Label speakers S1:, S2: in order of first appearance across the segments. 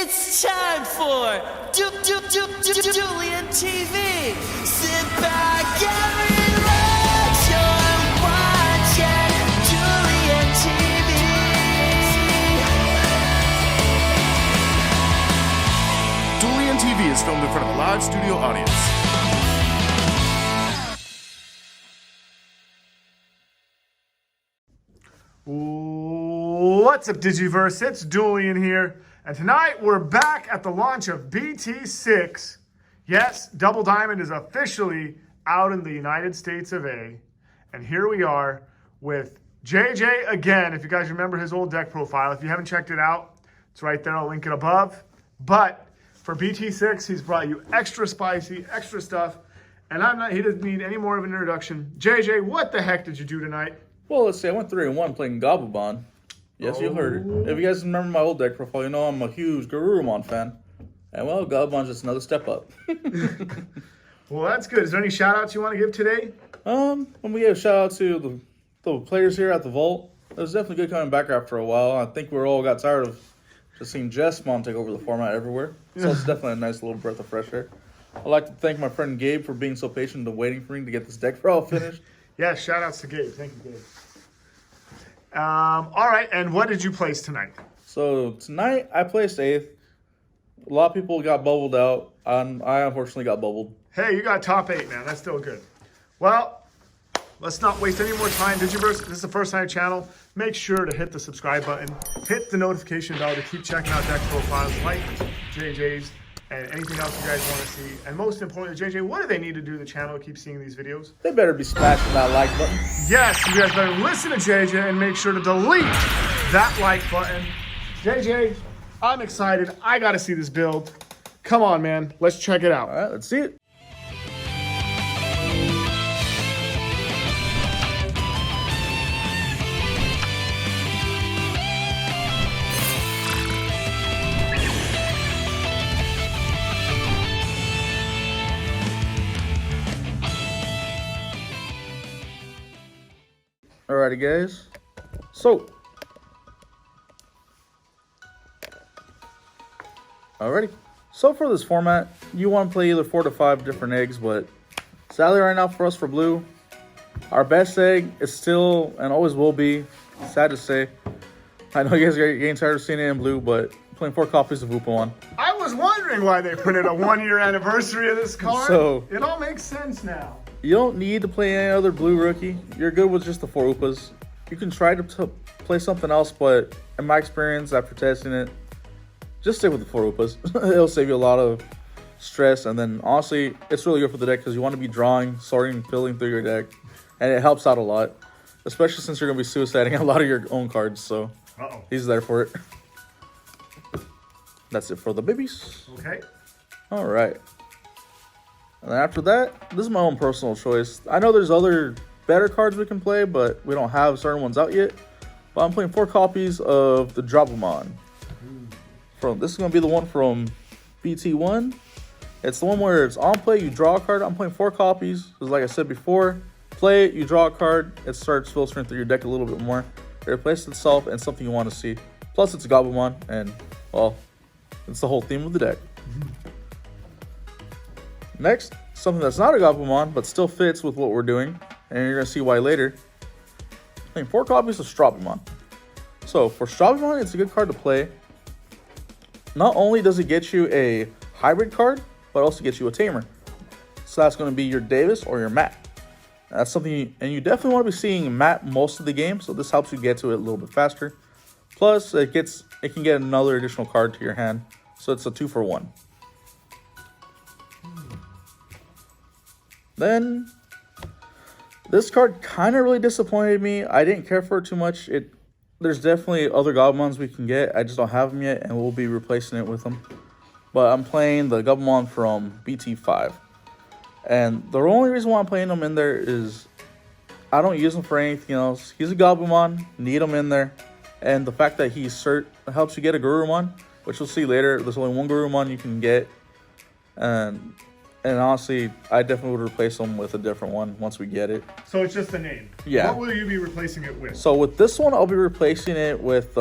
S1: It's time for Dullian TV. Sit back and relax. You're watching Dullian TV.
S2: Dullian TV is filmed in front of a live studio audience.
S3: What's up, Digiverse? It's Dullian here, and tonight we're back at the launch of Bt6. Yes, Double Diamond is officially out in the United States of A, and here we are with JJ again. If you guys remember his old deck profile, if you haven't checked it out, it's right there. I'll link it above. But for Bt6, he's brought you extra spicy, extra stuff, and he doesn't need any more of an introduction. JJ, what the heck did you do tonight?
S4: Well, let's see. I went 3-1 playing Gabumon. Yes, you heard it. If you guys remember my old deck profile, you know I'm a huge Garurumon fan. And, well, Gabumon's just another step up.
S3: Well, that's good. Is there any shout-outs you want to give today?
S4: When we gave a shout-out to the players here at the Vault, it was definitely good coming back after a while. I think we all got tired of just seeing Jessmon take over the format everywhere. So it's definitely a nice little breath of fresh air. I'd like to thank my friend Gabe for being so patient and waiting for me to get this deck all finished.
S3: Yeah, shout-outs to Gabe. Thank you, Gabe. All right, and what did you place tonight?
S4: So tonight I placed 8th. A lot of people got bubbled out. I unfortunately got bubbled.
S3: Hey, you got top 8, man. That's still good. Well, let's not waste any more time. Digiverse, this is the first time on the channel. Make sure to hit the subscribe button. Hit the notification bell to keep checking out deck profiles like JJ's and anything else you guys want to see. And most importantly, JJ, what do they need to do to the channel to keep seeing these videos?
S4: They better be smashing that like button.
S3: Yes, you guys better listen to JJ and make sure to delete that like button. JJ, I'm excited. I got to see this build. Come on, man. Let's check it out.
S4: All right, let's see it. Alrighty, guys. So for this format, you want to play either 4 to 5 different eggs, but sadly right now for us for blue, our best egg is still and always will be, sad to say. I know you guys are getting tired of seeing it in blue, but playing 4 copies of Gabumon.
S3: I was wondering why they put in a 1-year anniversary of this card.
S4: So
S3: it all makes sense now.
S4: You don't need to play any other blue rookie. You're good with just the 4 Upas. You can try to play something else, but in my experience, after testing it, just stick with the 4 Upas. It'll save you a lot of stress, and then honestly, it's really good for the deck because you want to be drawing, sorting, filling through your deck, and it helps out a lot, especially since you're going to be suiciding a lot of your own cards, so he's there for it. That's it for the babies.
S3: Okay.
S4: All right. And then after that, this is my own personal choice. I know there's other better cards we can play, but we don't have certain ones out yet. But I'm playing 4 copies of the Gabumon. This is going to be the one from BT1. It's the one where it's on play, you draw a card. I'm playing 4 copies. Because like I said before, play it, you draw a card. It starts filtering through your deck a little bit more. It replaces itself and something you want to see. Plus, it's Gabumon, and, well, it's the whole theme of the deck. Next, something that's not a Gabumon, but still fits with what we're doing, and you're going to see why later. Playing 4 copies of Strabimon. So, for Strabimon, it's a good card to play. Not only does it get you a hybrid card, but also gets you a tamer. So that's going to be your Davis or your Matt. That's something, and you definitely want to be seeing Matt most of the game, so this helps you get to it a little bit faster. Plus, it can get another additional card to your hand, so it's a 2-for-1. Then, this card kind of really disappointed me. I didn't care for it too much. There's definitely other Gabumons we can get. I just don't have them yet, and we'll be replacing it with them. But I'm playing the Gabumon from BT5. And the only reason why I'm playing him in there is I don't use him for anything else. He's a Gabumon, need him in there. And the fact that he helps you get a Garurumon, which we'll see later. There's only 1 Garurumon you can get. And honestly, I definitely would replace them with a different one once we get it.
S3: So it's just the name?
S4: Yeah.
S3: What will you be replacing it with?
S4: So with this one, I'll be replacing it with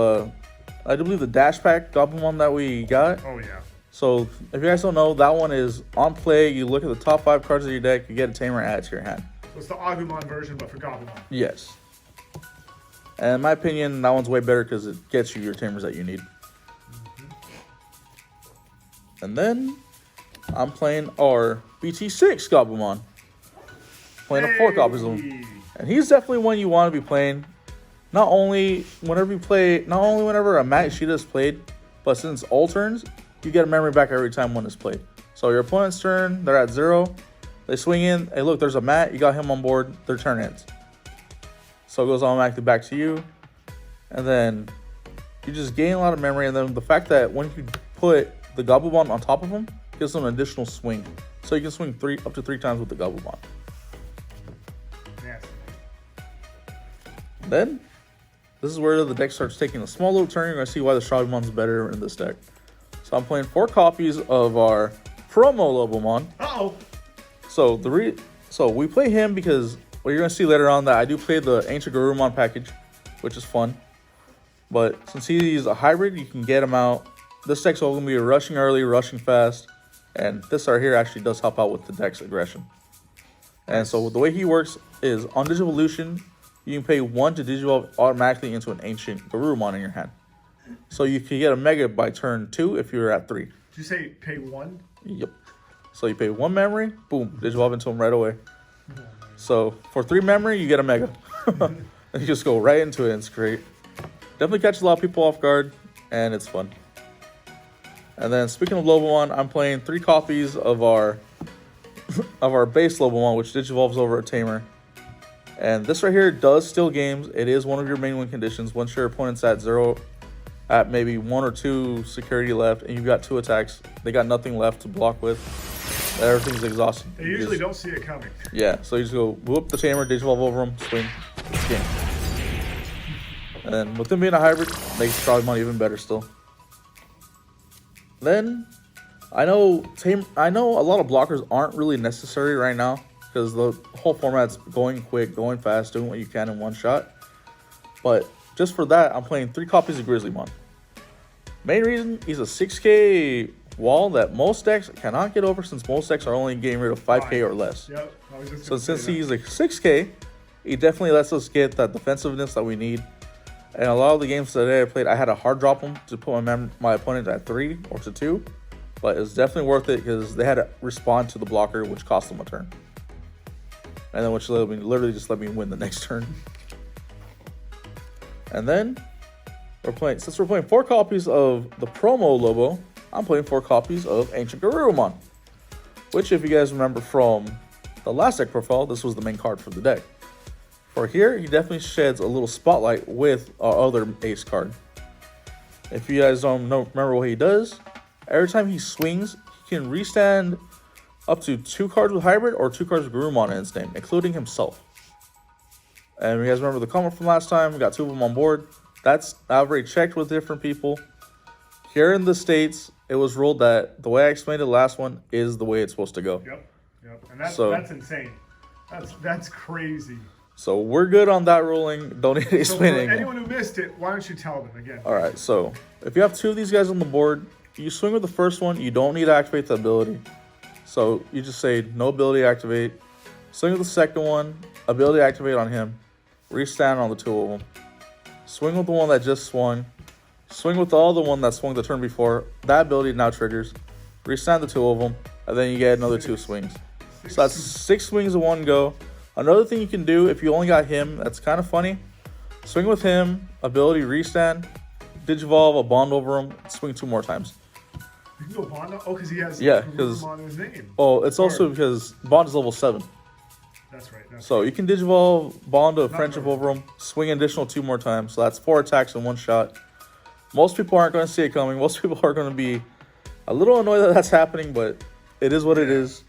S4: I do believe the Dash Pack Gabumon that we got.
S3: Oh, yeah.
S4: So if you guys don't know, that one is on play. You look at the top 5 cards of your deck, you get a tamer, add it to your hand.
S3: So it's the Agumon version, but for Gabumon.
S4: Yes. And in my opinion, that one's way better because it gets you your tamers that you need. And then I'm playing our Bt6 Gabumon. Playing a 4 copies of him. And he's definitely one you want to be playing. Not only whenever a Matt Ishida is played, but since all turns, you get a memory back every time one is played. So your opponent's turn, they're at 0. They swing in. Hey, look, there's a Matt. You got him on board. Their turn ends. So it goes automatically back to you. And then you just gain a lot of memory. And then the fact that when you put the Gabumon on top of him, gives them an additional swing. So you can swing up to 3 times with the Gabumon.
S3: Yes.
S4: Then, this is where the deck starts taking a small little turn. You're going to see why the Shabumon's better in this deck. So I'm playing 4 copies of our promo Lobomon.
S3: Uh-oh.
S4: So we play him because what you're going to see later on that I do play the Ancientgarurumon package, which is fun. But since he's a hybrid, you can get him out. This deck's all going to be rushing early, rushing fast. And this right here actually does help out with the deck's aggression. And so the way he works is on Digivolution, you can pay 1 to Digivolve automatically into an Ancientgarurumon in your hand. So you can get a Mega by turn 2 if you're at 3.
S3: Did you say pay 1?
S4: Yep. So you pay 1 memory, boom, Digivolve into him right away. So for 3 memory, you get a Mega. And you just go right into it and it's great. Definitely catches a lot of people off guard and it's fun. And then speaking of Lobomon, I'm playing 3 copies of our base Lobomon, which Digivolves over a Tamer. And this right here does steal games. It is one of your main win conditions. Once your opponent's at 0, at maybe 1 or 2 security left, and you've got 2 attacks, they got nothing left to block with. Everything's exhausted.
S3: They usually don't see it coming.
S4: Yeah, so you just go whoop the Tamer, Digivolve over him, swing, it's game. And then with them being a hybrid, makes Shabumon's even better still. Then I know a lot of blockers aren't really necessary right now because the whole format's going quick, going fast, doing what you can in one shot. But just for that, I'm playing 3 copies of Grizzlymon. Main reason, he's a 6k wall that most decks cannot get over since most decks are only getting rid of 5k or less.
S3: Yep.
S4: So since he's a 6k, he definitely lets us get that defensiveness that we need. And a lot of the games today I played, I had to hard drop him to put my opponent at 3 or to 2. But it's definitely worth it because they had to respond to the blocker, which cost them a turn. And then which literally just let me win the next turn. And then since we're playing 4 copies of the promo Lobo, I'm playing 4 copies of Ancientgarurumon. Which, if you guys remember from the last deck profile, this was the main card for the deck. For here, he definitely sheds a little spotlight with our other ace card. If you guys don't remember what he does, every time he swings, he can restand up to 2 cards with hybrid or 2 cards with Garurumon in his name, including himself. And you guys remember the comment from last time, we got 2 of them on board. I've already checked with different people. Here in the States, it was ruled that the way I explained it last one is the way it's supposed to go.
S3: Yep. And that's insane. That's crazy.
S4: So we're good on that ruling. Don't need to explain it.
S3: Anyone who missed it, why don't you tell them again?
S4: All right, so if you have 2 of these guys on the board, you swing with the first one. You don't need to activate the ability. So you just say no ability activate. Swing with the second one, ability activate on him. Restand on the 2 of them. Swing with the one that just swung. Swing with the other one that swung the turn before. That ability now triggers. Restand the 2 of them, and then you get another 2 swings. So that's 6 swings in one go. Another thing you can do if you only got him, that's kind of funny. Swing with him, ability restand, Digivolve a bond over him, swing 2 more times.
S3: You can go bond? Oh, because he has
S4: Garurumon
S3: in his name.
S4: Oh, it's also because bond is level 7.
S3: That's right.
S4: So you can Digivolve bond a friendship over him, swing an additional 2 more times. So that's 4 attacks in one shot. Most people aren't going to see it coming. Most people are going to be a little annoyed that that's happening, but it is what it is.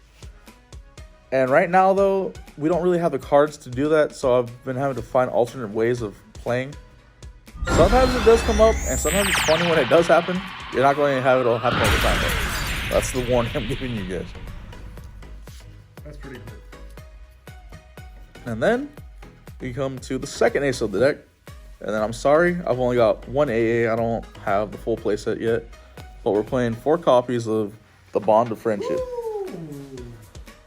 S4: And right now, though, we don't really have the cards to do that, so I've been having to find alternate ways of playing. Sometimes it does come up, and sometimes it's funny when it does happen. You're not going to have it all happen all the time, though. That's the warning I'm giving you guys.
S3: That's pretty cool.
S4: And then we come to the second ace of the deck. And then I'm sorry, I've only got one AA. I don't have the full playset yet. But we're playing 4 copies of the Bond of Friendship.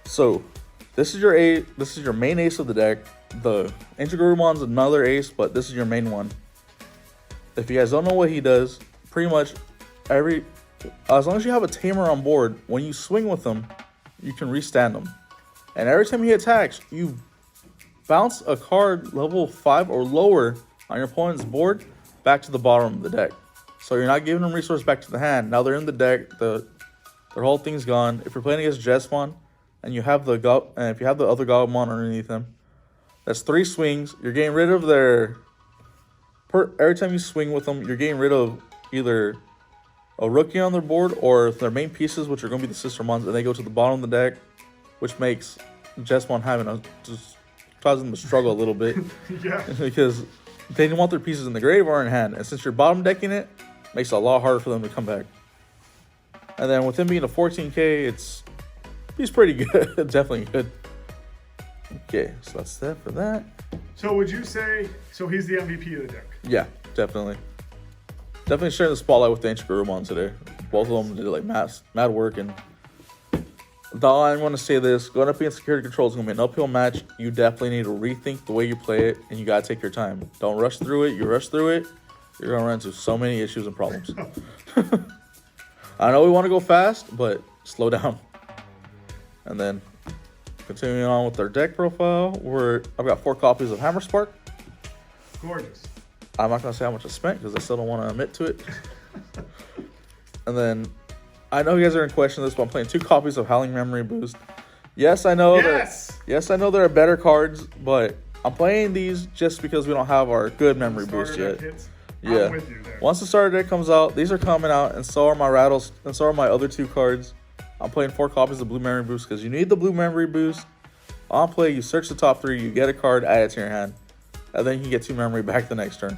S4: So, this is your main ace of the deck. The Ancientgarurumon's another ace, but this is your main one. If you guys don't know what he does, pretty much as long as you have a tamer on board, when you swing with him, you can restand him. And every time he attacks, you bounce a card level 5 or lower on your opponent's board back to the bottom of the deck. So you're not giving them resource back to the hand. Now they're in the deck. Their whole thing's gone. If you're playing against Jesmon and you have if you have the other Gabumon underneath him, that's 3 swings. You're getting rid of every time you swing with them, you're getting rid of either a rookie on their board or their main pieces, which are going to be the sister mons, and they go to the bottom of the deck, which makes Jesmon just causes them to struggle a little bit.
S3: Yeah.
S4: Because they didn't want their pieces in the grave or in hand. And since you're bottom decking it, makes it a lot harder for them to come back. And then with him being a 14k, he's pretty good. Definitely good. Okay, so that's that for that.
S3: So would you say, so he's the MVP of the deck?
S4: Yeah, definitely. Definitely sharing the spotlight with the Ancientgarurumon today. Both of them did like mad work. And I want to say this, going up against security control is going to be an uphill match. You definitely need to rethink the way you play it, and you got to take your time. Don't rush through it. You rush through it, you're going to run into so many issues and problems. I know we want to go fast, but slow down. And then continuing on with our deck profile, I've got 4 copies of Hammer Spark.
S3: Gorgeous.
S4: I'm not going to say how much I spent because I still don't want to admit to it. And then I know you guys are in question of this, but I'm playing 2 copies of Howling Memory Boost. Yes, I know. Yes, I know there are better cards, but I'm playing these just because we don't have our good memory boost yet. Yeah.
S3: I'm with you there.
S4: Once the starter deck comes out, these are coming out, and so are my rattles, and so are my other 2 cards. I'm playing 4 copies of Blue Memory Boost because you need the Blue Memory Boost. On play, you search the top 3, you get a card, add it to your hand, and then you can get 2 memory back the next turn.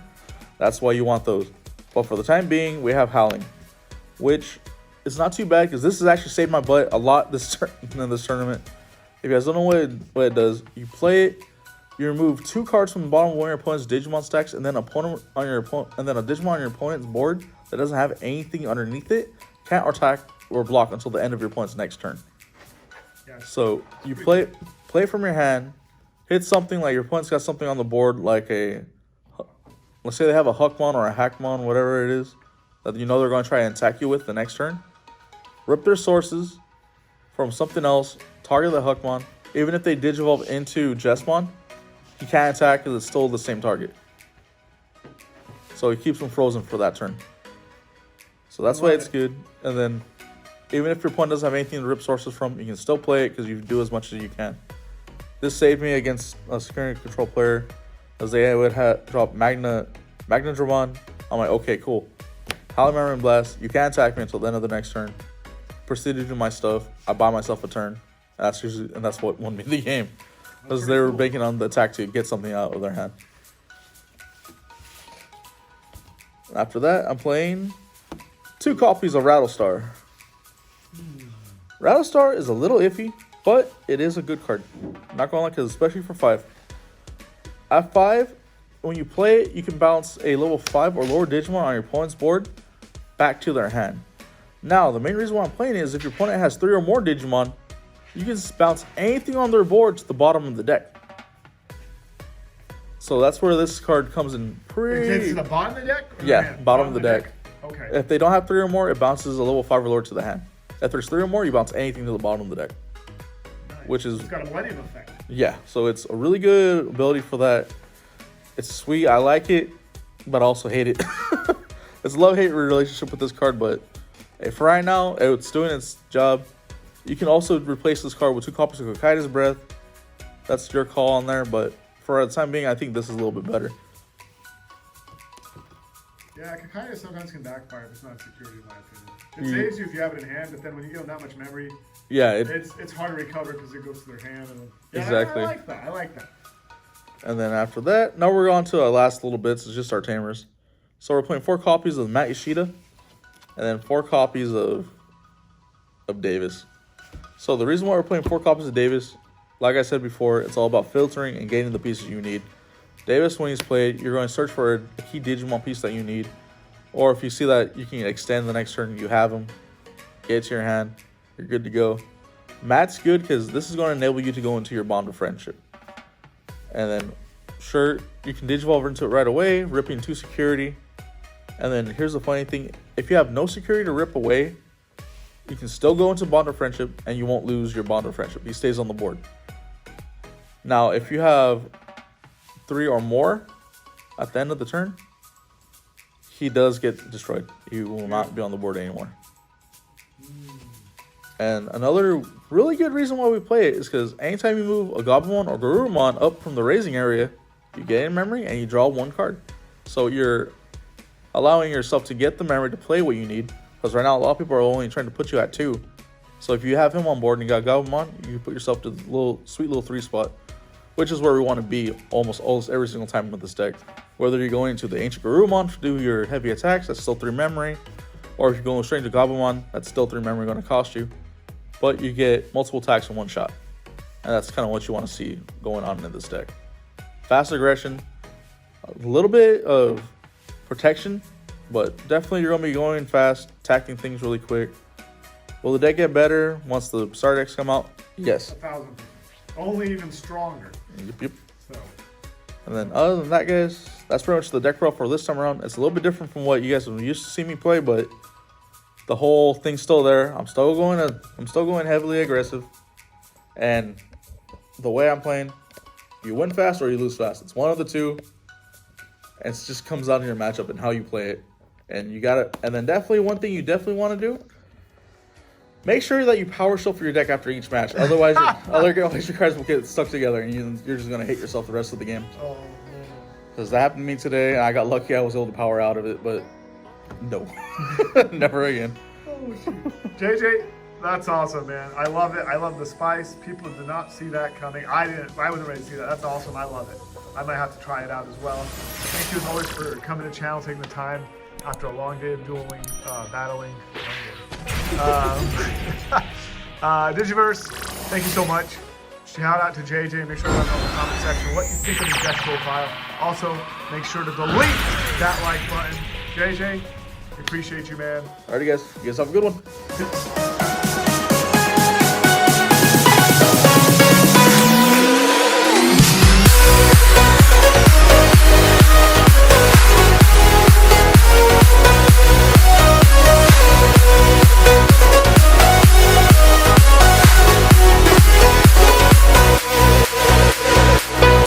S4: That's why you want those. But for the time being, we have Howling, which is not too bad because this has actually saved my butt a lot in this tournament. If you guys don't know what it does, you play it, you remove 2 cards from the bottom of one of your opponent's Digimon stacks, and then a Digimon on your opponent's board that doesn't have anything underneath it can't attack or block until the end of your opponent's next turn. So you play it from your hand, hit something like your opponent's got something on the board like let's say they have a Huckmon or a Hackmon, whatever it is, that you know they're going to try and attack you with the next turn. Rip their sources from something else, target the Huckmon. Even if they Digivolve into Jesmon, he can't attack because it's still the same target. So it keeps them frozen for that turn. So that's why it's good. And then even if your opponent doesn't have anything to rip sources from, you can still play it because you do as much as you can. This saved me against a security control player as they would drop Magna Dramon. I'm like, okay, cool. Howling Memory Blast, you can't attack me until the end of the next turn. Proceed to do my stuff. I buy myself a turn. And that's what won me the game. Because they were banking on the attack to get something out of their hand. After that, I'm playing 2 copies of Rattlestar. Rattlestar is a little iffy, but it is a good card. I'm not gonna lie, because especially for 5. At 5, when you play it, you can bounce a level 5 or lower Digimon on your opponent's board back to their hand. Now, the main reason why I'm playing it is if your opponent has 3 or more Digimon, you can just bounce anything on their board to the bottom of the deck. So that's where this card comes in pretty...
S3: It's to the bottom of the deck?
S4: Yeah, bottom of the deck.
S3: Okay.
S4: If they don't have 3 or more, it bounces a level 5 or lower to the hand. If there's 3 or more, you bounce anything to the bottom of the deck.
S3: Nice.
S4: Which is...
S3: It's got a millennium effect.
S4: Yeah, so it's a really good ability for that. It's sweet. I like it, but I also hate it. It's a love-hate relationship with this card, but for right now, it's doing its job. You can also replace this card with 2 copies of Kokaida's Breath. That's your call on there, but for the time being, I think this is a little bit better.
S3: Yeah, Kakaida sometimes can backfire if it's not security, in my opinion. It saves you if you have it in hand, but then when you give them that much memory,
S4: yeah,
S3: it's hard to recover because it goes to their hand. And yeah,
S4: exactly.
S3: I like that.
S4: And then after that, now we're on to our last little bits. It's just our tamers. So we're playing 4 copies of Matt Yoshida, and then 4 copies of Davis. So the reason why we're playing 4 copies of Davis, like I said before, it's all about filtering and getting the pieces you need. Davis, when he's played, you're going to search for a key Digimon piece that you need. Or if you see that you can extend the next turn, you have him. Get it to your hand. You're good to go. Matt's good because this is going to enable you to go into your bond of friendship. And then, sure, you can Digivolve into it right away, ripping 2 security. And then here's the funny thing. If you have no security to rip away, you can still go into bond of friendship and you won't lose your bond of friendship. He stays on the board. Now, if you have 3 or more at the end of the turn, he does get destroyed. He will not be on the board anymore. And another really good reason why we play it is because anytime you move a Gabumon or Garurumon up from the raising area, you get in memory and you draw 1 card. So you're allowing yourself to get the memory to play what you need. Because right now, a lot of people are only trying to put you at 2. So if you have him on board and you got Gabumon, you put yourself to the sweet little 3 spot, which is where we want to be almost every single time with this deck. Whether you're going to the Ancientgarurumon to do your heavy attacks, that's still 3 memory. Or if you're going straight to Gabumon, that's still 3 memory going to cost you. But you get multiple attacks in 1 shot. And that's kind of what you want to see going on in this deck. Fast aggression, a little bit of protection, but definitely you're going to be going fast, attacking things really quick. Will the deck get better once the star decks come out? Yes.
S3: 1,000%. Only even stronger.
S4: Yep.
S3: So.
S4: And then other than that, guys, that's pretty much the deck profile for this time around. It's a little bit different from what you guys have used to see me play, but the whole thing's still there. I'm still going heavily aggressive. And the way I'm playing, you win fast or you lose fast. It's one of the two. And it just comes out in your matchup and how you play it. And you gotta, and then definitely one thing you definitely want to do, make sure that you power shuffle your deck after each match. Otherwise, your cards will get stuck together and you're just going to hate yourself the rest of the game.
S3: Oh,
S4: Because that happened to me today, and I got lucky I was able to power out of it, but no. Never again.
S3: oh shoot. JJ, that's awesome, man. I love it. I love the spice. People did not see that coming. I wasn't ready to see that. That's awesome. I love it. I might have to try it out as well. Thank you as always for coming to the channel, taking the time after a long day of dueling, battling. Digiverse, thank you so much. Shout out to JJ. Make sure to let me know in the comment section what you think of the deck profile. Also, make sure to delete that like button. JJ, we appreciate you, man.
S4: Alrighty, guys. You guys have a good one.